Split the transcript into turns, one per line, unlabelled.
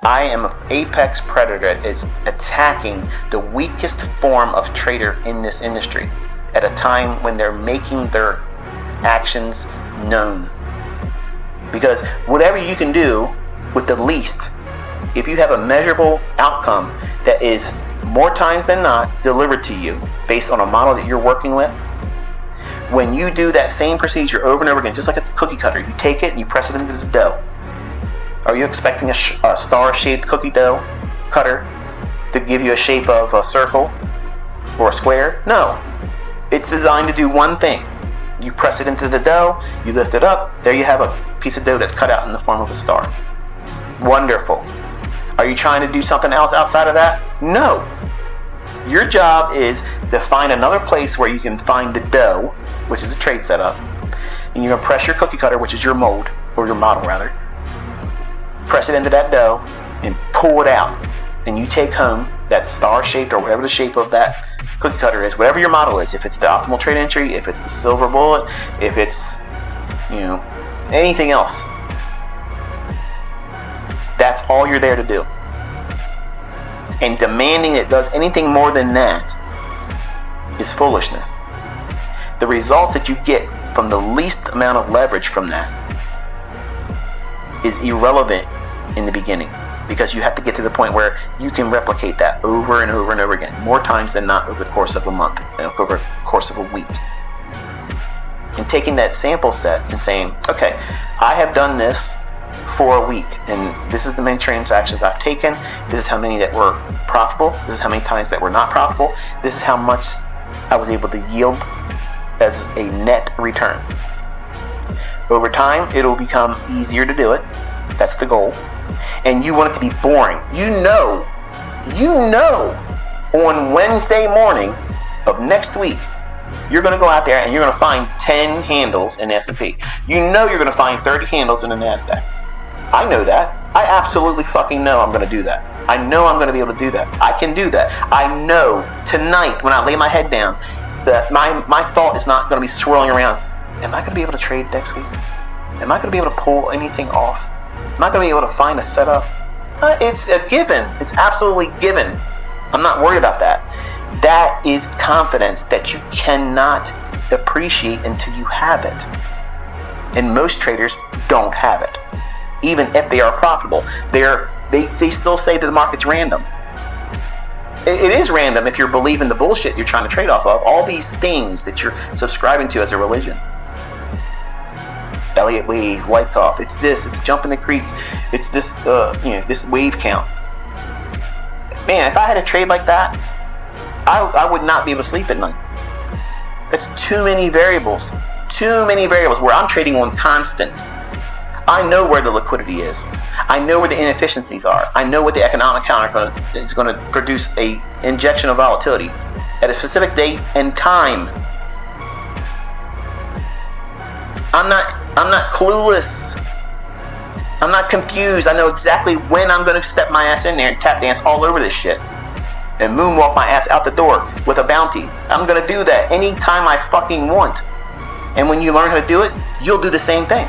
I am an apex predator that is attacking the weakest form of trader in this industry at a time when they're making their actions known. Because whatever you can do with the least, if you have a measurable outcome that is more times than not delivered to you based on a model that you're working with, when you do that same procedure over and over again, just like a cookie cutter, you take it and you press it into the dough. Are you expecting a star-shaped cookie dough cutter to give you a shape of a circle or a square? No. It's designed to do one thing. You press it into the dough, you lift it up, there you have a piece of dough that's cut out in the form of a star. Wonderful. Are you trying to do something else outside of that? No. Your job is to find another place where you can find the dough, which is a trade setup, and you're going to press your cookie cutter, which is your mold, or your model rather, press it into that dough and pull it out, and you take home that star-shaped or whatever the shape of that cookie cutter is, whatever your model is, if it's the optimal trade entry, if it's the silver bullet, if it's, anything else. That's all you're there to do. And demanding it does anything more than that is foolishness. The results that you get from the least amount of leverage from that is irrelevant in the beginning, because you have to get to the point where you can replicate that over and over and over again, more times than not over the course of a month, over the course of a week. And taking that sample set and saying, okay, I have done this for a week, and this is the many transactions I've taken, this is how many that were profitable, this is how many times that were not profitable, this is how much I was able to yield as a net return. Over time, it'll become easier to do it. That's the goal. And you want it to be boring. You know, on Wednesday morning of next week, you're going to go out there and you're going to find 10 handles in S&P. You know you're going to find 30 handles in the NASDAQ. I know that. I absolutely fucking know I'm going to do that. I know I'm going to be able to do that. I can do that. I know tonight when I lay my head down that my thought is not going to be swirling around. Am I going to be able to trade next week? Am I going to be able to pull anything off? Am I going to be able to find a setup? It's a given. It's absolutely given. I'm not worried about that. That is confidence that you cannot appreciate until you have it. And most traders don't have it. Even if they are profitable, they still say that the market's random. It is random if you're believing the bullshit you're trying to trade off of. All these things that you're subscribing to as a religion. Elliott wave, Wyckoff, it's this, it's jumping the creek, it's this, this wave count. Man, if I had a trade like that, I would not be able to sleep at night. That's too many variables where I'm trading on constants. I know where the liquidity is. I know where the inefficiencies are. I know what the economic counter is going to produce a injection of volatility at a specific date and time. I'm not clueless. I'm not confused. I know exactly when I'm going to step my ass in there and tap dance all over this shit and moonwalk my ass out the door with a bounty. I'm going to do that anytime I fucking want. And when you learn how to do it, you'll do the same thing.